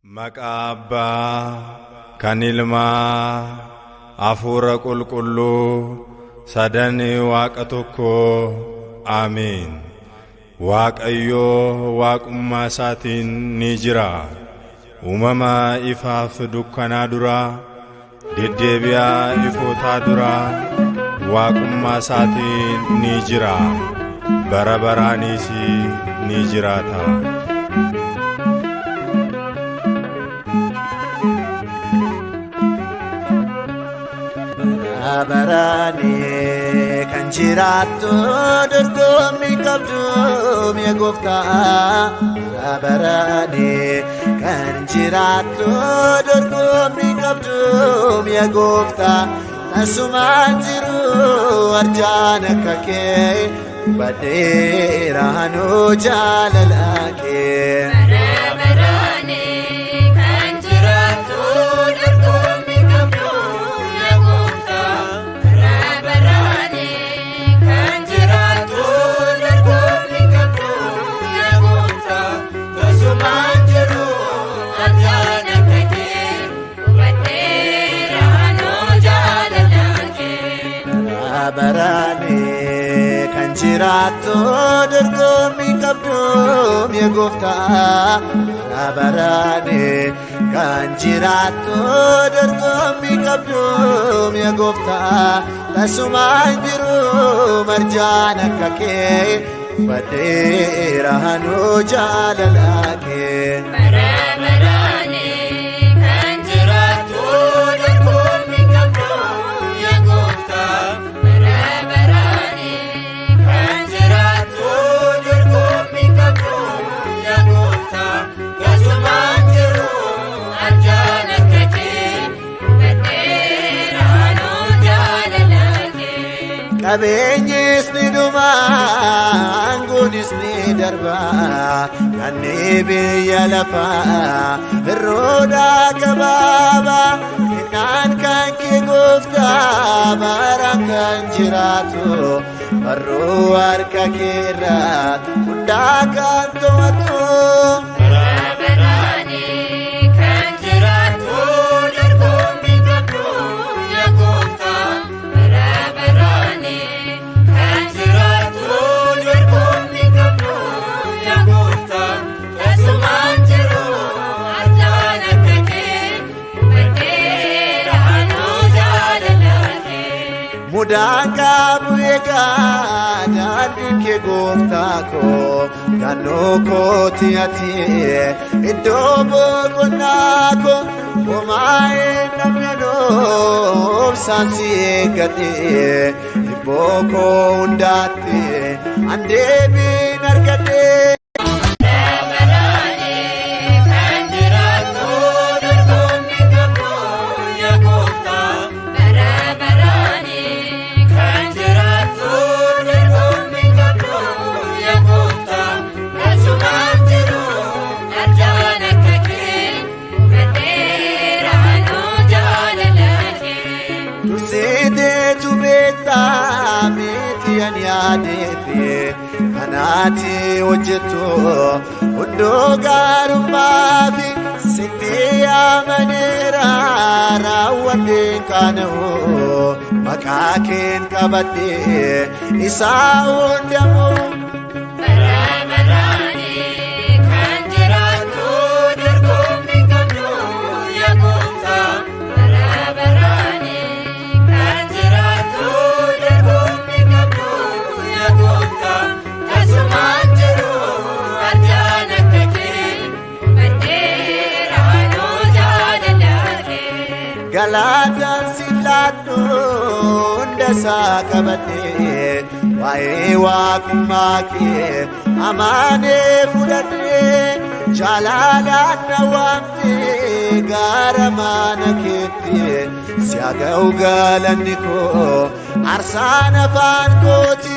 Maqaa Abbaa kan Ilmaa Hafuura Qulqulluu sadan Waaqa tokko Ameen. Waaqayyo waaqummaa isaatiin ni jira. Uumama ifaaf dukkanaa dura, deddeebi'aa ifootaa dura waaqummaa isaatiin ni jira. Bara baraanis ni jiraata. Barani kan jiraattu dorgommii qabdu mi'a Gooftaa. Barani kan jiraattu dorgommii qabdu mi'a Gooftaa. Tasumaan jiru arjaan akka kee badheera hanoo jaalala kee. Barani kan jiraattu dorgommii qabdu mi'a Gooftaa. Barani kan jiraattu dorgommii qabdu mi'a Gooftaa. Tasumaan jiru arjaan akka kee badheera hanoo jaalala kee. Qabeenyis ni dhuma, aangonis ni darba, kanni biyya lafaa birroodhaa gabaabaa. Innaan kan kee Gooftaa baraan kan jiraatu, barruu harka keerraa hundaa kan to'atu. Mudaan qabu eegaa daandii kee Gooftaa koo, naannoo kooti ati iddoo boqonnaa koo. Homaa hin dhabne obsaan si eeggate, dhibboo koo hundaatti an deebiin argadhe. Kanaati hojjetu hundoo gaarummaafi sitti amaneera raawwadheen kaana'u maqaa keen qabadhee isaa hundamu. Galaataan si laadhu hundasaa qabadhee, waa'ee waaqummaa kee amaanee fudhadhee. Jaalalaan na waamtee gara mana keetti, si haa ga'u galanni koo aarsaan afaan kooti.